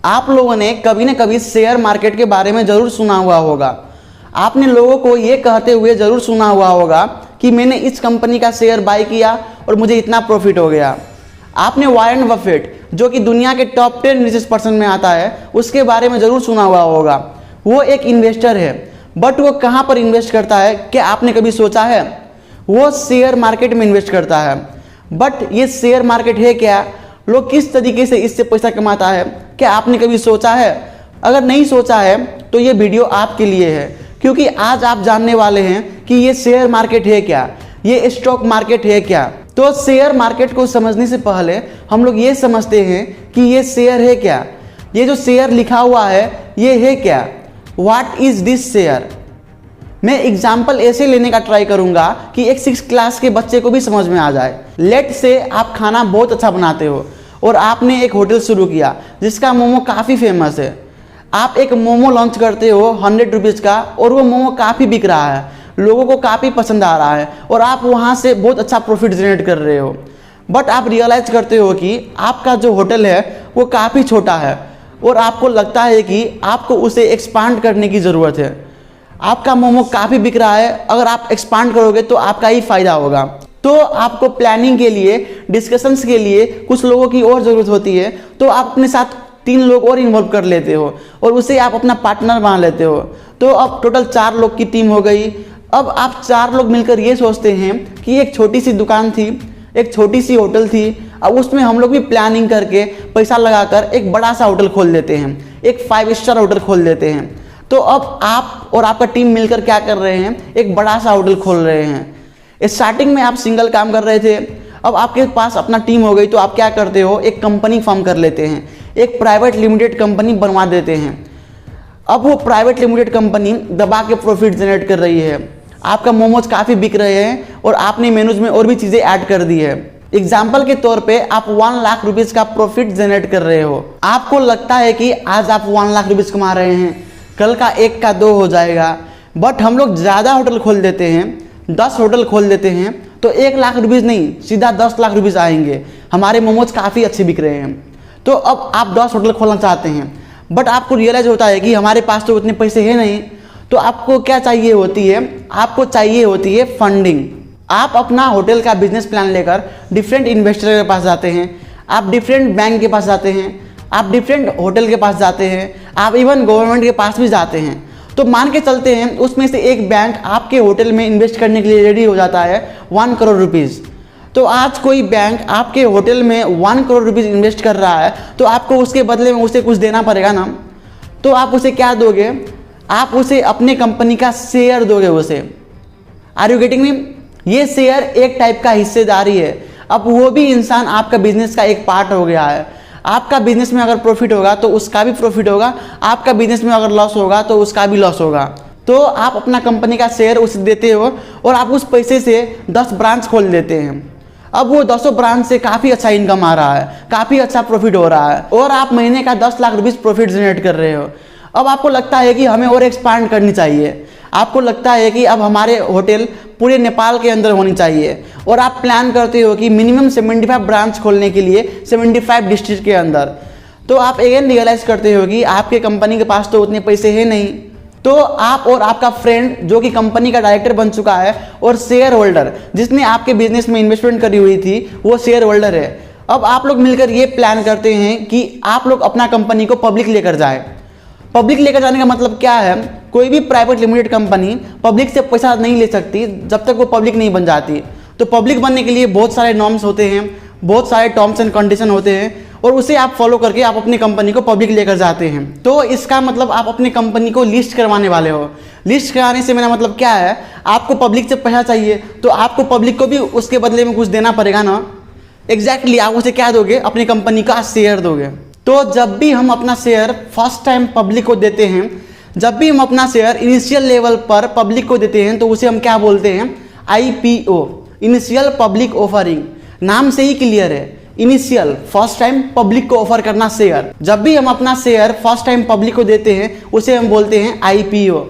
आप लोगों ने कभी न कभी शेयर मार्केट के बारे में ज़रूर सुना हुआ होगा। आपने लोगों को ये कहते हुए ज़रूर सुना हुआ होगा कि मैंने इस कंपनी का शेयर बाय किया और मुझे इतना प्रॉफिट हो गया। आपने वॉरेन बफेट, जो कि दुनिया के टॉप 10 रिचेस्ट पर्सन में आता है, उसके बारे में ज़रूर सुना हुआ होगा। वो एक इन्वेस्टर है, बट वो कहाँ पर इन्वेस्ट करता है क्या आपने कभी सोचा है? वो शेयर मार्केट में इन्वेस्ट करता है। बट ये शेयर मार्केट है क्या? लोग किस तरीके से इससे पैसा कमाता है, क्या आपने कभी सोचा है? अगर नहीं सोचा है तो ये वीडियो आपके लिए है, क्योंकि आज आप जानने वाले हैं कि ये शेयर मार्केट है क्या, ये स्टॉक मार्केट है क्या। तो शेयर मार्केट को समझने से पहले हम लोग ये समझते हैं कि ये शेयर है क्या, ये जो शेयर लिखा हुआ है ये है क्या, व्हाट इज दिस शेयर। मैं एग्जाम्पल ऐसे लेने का ट्राई करूंगा कि एक 6 क्लास के बच्चे को भी समझ में आ जाए। लेट से आप खाना बहुत अच्छा बनाते हो और आपने एक होटल शुरू किया जिसका मोमो काफ़ी फेमस है। आप एक मोमो लॉन्च करते हो 100 रुपीज़ का और वो मोमो काफ़ी बिक रहा है, लोगों को काफ़ी पसंद आ रहा है और आप वहाँ से बहुत अच्छा प्रॉफिट जनरेट कर रहे हो। बट आप रियलाइज़ करते हो कि आपका जो होटल है वो काफ़ी छोटा है और आपको लगता है कि आपको उसे एक्सपांड करने की ज़रूरत है। आपका मोमो काफ़ी बिक रहा है, अगर आप एक्सपांड करोगे तो आपका ही फ़ायदा होगा। तो आपको प्लानिंग के लिए, डिस्कशंस के लिए कुछ लोगों की और ज़रूरत होती है, तो आप अपने साथ 3 लोग और इन्वॉल्व कर लेते हो और उसे आप अपना पार्टनर बना लेते हो। तो अब टोटल 4 लोग की टीम हो गई। अब आप 4 लोग मिलकर ये सोचते हैं कि एक छोटी सी दुकान थी, एक छोटी सी होटल थी, अब उसमें हम लोग भी प्लानिंग करके पैसा लगाकर एक बड़ा सा होटल खोल देते हैं, एक 5 स्टार होटल खोल देते हैं। तो अब आप और आपका टीम मिलकर क्या कर रहे हैं, एक बड़ा सा होटल खोल रहे हैं। स्टार्टिंग में आप सिंगल काम कर रहे थे, अब आपके पास अपना टीम हो गई तो आप क्या करते हो, एक कंपनी फॉर्म कर लेते हैं, एक प्राइवेट लिमिटेड कंपनी बनवा देते हैं। अब वो प्राइवेट लिमिटेड कंपनी दबा के प्रॉफिट जनरेट कर रही है, आपका मोमोज काफ़ी बिक रहे हैं और आपने मेनूज में और भी चीज़ें ऐड कर दी है। एग्जाम्पल के तौर पे आप 1 लाख रुपीज़ का प्रॉफिट जनरेट कर रहे हो। आपको लगता है कि आज आप 1 लाख रुपीज़ कमा रहे हैं, कल का 1 का 2 हो जाएगा। बट हम लोग ज़्यादा होटल खोल देते हैं, 10 होटल खोल देते हैं, तो 1 लाख रुपीज़ नहीं, सीधा 10 लाख रुपीज़ आएंगे। हमारे मोमोज काफ़ी अच्छे बिक रहे हैं। तो अब आप 10 होटल खोलना चाहते हैं, बट आपको रियलाइज होता है कि हमारे पास तो उतने पैसे हैं नहीं। तो आपको क्या चाहिए होती है, आपको चाहिए होती है फंडिंग। आप अपना होटल का बिजनेस प्लान लेकर डिफरेंट इन्वेस्टर के पास जाते हैं, आप डिफरेंट बैंक के पास जाते हैं, आप डिफरेंट होटल के पास जाते हैं, आप इवन गवर्नमेंट के पास भी जाते हैं। तो मान के चलते हैं उसमें से एक बैंक आपके होटल में इन्वेस्ट करने के लिए रेडी हो जाता है 1 करोड़ रुपीज़। तो आज कोई बैंक आपके होटल में 1 करोड़ रुपीज़ इन्वेस्ट कर रहा है, तो आपको उसके बदले में उसे कुछ देना पड़ेगा ना। तो आप उसे क्या दोगे, आप उसे अपने कंपनी का शेयर दोगे उसे। Are you getting me? ये शेयर एक टाइप का हिस्सेदारी है। अब वो भी इंसान आपका बिजनेस का एक पार्ट हो गया है। आपका बिजनेस में अगर प्रॉफिट होगा तो उसका भी प्रॉफिट होगा, आपका बिजनेस में अगर लॉस होगा तो उसका भी लॉस होगा। तो आप अपना कंपनी का शेयर उसे देते हो और आप उस पैसे से 10 ब्रांच खोल देते हैं। अब वो 10 ब्रांच से काफ़ी अच्छा इनकम आ रहा है, काफ़ी अच्छा प्रॉफिट हो रहा है और आप महीने का 10 लाख रुपीज़ प्रॉफिट जनरेट कर रहे हो। अब आपको लगता है कि हमें और एक्सपांड करनी चाहिए, आपको लगता है कि अब हमारे होटल पूरे नेपाल के अंदर होनी चाहिए और आप प्लान करते हो कि मिनिमम 75 ब्रांच खोलने के लिए 75 डिस्ट्रिक्ट के अंदर। तो आप अगेन रियलाइज़ करते हो कि आपके कंपनी के पास तो उतने पैसे हैं नहीं। तो आप और आपका फ्रेंड जो कि कंपनी का डायरेक्टर बन चुका है और शेयर होल्डर जिसने आपके बिजनेस में इन्वेस्टमेंट करी हुई थी वो शेयर होल्डर है। अब आप लोग मिलकर ये प्लान करते हैं कि आप लोग अपना कंपनी को पब्लिक लेकर जाए। पब्लिक लेकर जाने का मतलब क्या है, कोई भी प्राइवेट लिमिटेड कंपनी पब्लिक से पैसा नहीं ले सकती जब तक वो पब्लिक नहीं बन जाती। तो पब्लिक बनने के लिए बहुत सारे नॉर्म्स होते हैं, बहुत सारे टर्म्स एंड कंडीशन होते हैं और उसे आप फॉलो करके आप अपनी कंपनी को पब्लिक लेकर जाते हैं। तो इसका मतलब आप अपनी कंपनी को लिस्ट करवाने वाले हो। लिस्ट कराने से मेरा मतलब क्या है, आपको पब्लिक से पैसा चाहिए तो आपको पब्लिक को भी उसके बदले में कुछ देना पड़ेगा ना। एग्जैक्टली आप उसे क्या दोगे, अपनी कंपनी का शेयर दोगे। तो जब भी हम अपना शेयर फर्स्ट टाइम पब्लिक को देते हैं, जब भी हम अपना शेयर इनिशियल लेवल पर पब्लिक को देते हैं तो उसे हम क्या बोलते हैं, IPO, इनिशियल पब्लिक ऑफरिंग। नाम से ही क्लियर है, इनिशियल फर्स्ट टाइम पब्लिक को ऑफर करना शेयर। जब भी हम अपना शेयर फर्स्ट टाइम पब्लिक को देते हैं उसे हम बोलते हैं IPO।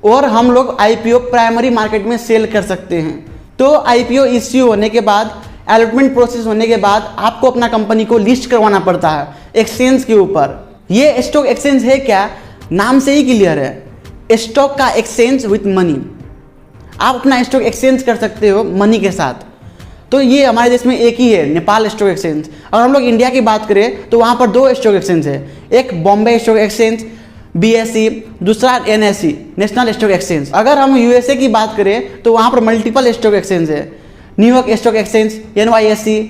और हम लोग IPO प्राइमरी मार्केट में सेल कर सकते हैं। तो IPO इश्यू होने के बाद, अलॉटमेंट प्रोसेस होने के बाद आपको अपना कंपनी को लिस्ट करवाना पड़ता है एक्सचेंज के ऊपर। ये स्टॉक एक्सचेंज है क्या? नाम से ही क्लियर है, स्टॉक का एक्सचेंज विथ मनी। आप अपना स्टॉक एक्सचेंज कर सकते हो मनी के साथ। तो ये हमारे देश में एक ही है, नेपाल स्टॉक एक्सचेंज। अगर हम लोग इंडिया की बात करें तो वहाँ पर 2 स्टॉक एक्सचेंज है, एक बॉम्बे स्टॉक एक्सचेंज BSE, दूसरा NSE नेशनल स्टॉक एक्सचेंज। अगर हम USA की बात करें तो वहाँ पर मल्टीपल स्टॉक एक्सचेंज है, New York stock exchange, NYSE,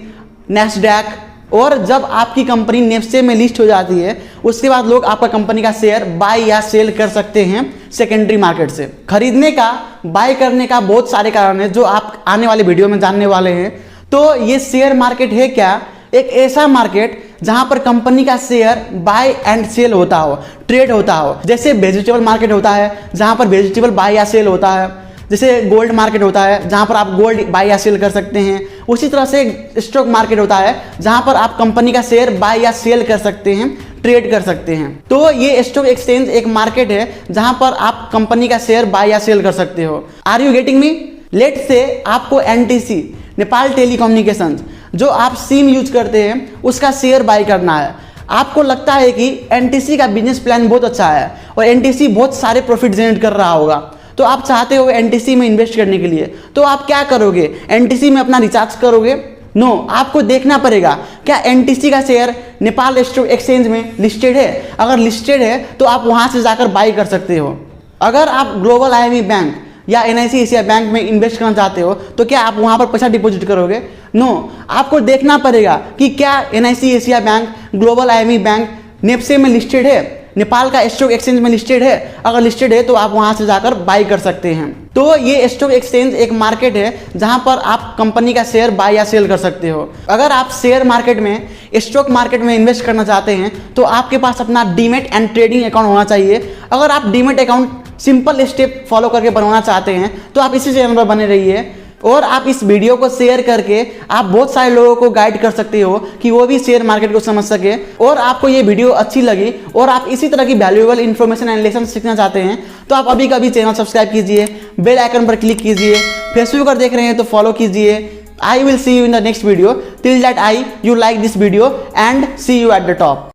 NASDAQ। और जब आपकी कंपनी नेफ्से में लिस्ट हो जाती है उसके बाद लोग आपका कंपनी का शेयर बाय या सेल कर सकते हैं सेकेंडरी मार्केट से। खरीदने का, बाय करने का बहुत सारे कारण हैं जो आप आने वाले वीडियो में जानने वाले हैं। तो ये शेयर मार्केट है क्या? एक ऐसा मार्केट जहां पर कंपनी का शेयर बाय एंड सेल होता हो, ट्रेड होता हो। जैसे वेजिटेबल मार्केट होता है जहां पर वेजिटेबल बाय या सेल होता है, जैसे गोल्ड मार्केट होता है जहां पर आप गोल्ड बाय या सेल कर सकते हैं, उसी तरह से स्टॉक मार्केट होता है जहां पर आप कंपनी का शेयर बाय या सेल कर सकते हैं, ट्रेड कर सकते हैं। तो ये स्टॉक एक्सचेंज एक मार्केट है जहां पर आप कंपनी का शेयर बाय या सेल कर सकते हो। Are you getting me? Late से आपको NTC नेपाल टेलीकम्युनिकेशंस जो आप सिम यूज करते हैं उसका शेयर बाय करना है। आपको लगता है कि NTC का बिजनेस प्लान बहुत अच्छा है और NTC बहुत सारे प्रॉफिट जनरेट कर रहा होगा, तो आप चाहते हो NTC में इन्वेस्ट करने के लिए। तो आप क्या करोगे? NTC में अपना रिचार्ज करोगे? नो, आपको देखना पड़ेगा क्या NTC का शेयर नेपाल स्टॉक एक्सचेंज में लिस्टेड है। अगर लिस्टेड है तो आप वहां से जाकर बाय कर सकते हो। अगर आप ग्लोबल IME बैंक या NIC एशिया बैंक में इन्वेस्ट करना चाहते हो तो क्या आप वहां पर पैसा डिपॉजिट करोगे? नो, आपको देखना पड़ेगा कि क्या NIC Asia bank, global IME bank NEPSE में लिस्टेड है, नेपाल का स्टॉक एक्सचेंज में लिस्टेड है। अगर लिस्टेड है तो आप वहां से जाकर बाय कर सकते हैं। तो ये स्टॉक एक्सचेंज एक मार्केट है जहां पर आप कंपनी का शेयर बाय या सेल कर सकते हो। अगर आप शेयर मार्केट में, स्टॉक मार्केट में इन्वेस्ट करना चाहते हैं तो आपके पास अपना डीमेट एंड ट्रेडिंग अकाउंट होना चाहिए। अगर आप demat account simple step follow करके बनवाना चाहते हैं तो आप इसी चैनल पर बने रहिए और आप इस वीडियो को शेयर करके आप बहुत सारे लोगों को गाइड कर सकते हो कि वो भी शेयर मार्केट को समझ सके। और आपको ये वीडियो अच्छी लगी और आप इसी तरह की वैल्यूएबल इन्फॉर्मेशन एंड लेसन सीखना चाहते हैं तो आप अभी कभी चैनल सब्सक्राइब कीजिए, बेल आइकन पर क्लिक कीजिए, फेसबुक पर देख रहे हैं तो फॉलो कीजिए। I will see you in the next video. Till that, you like this video and see you at the top.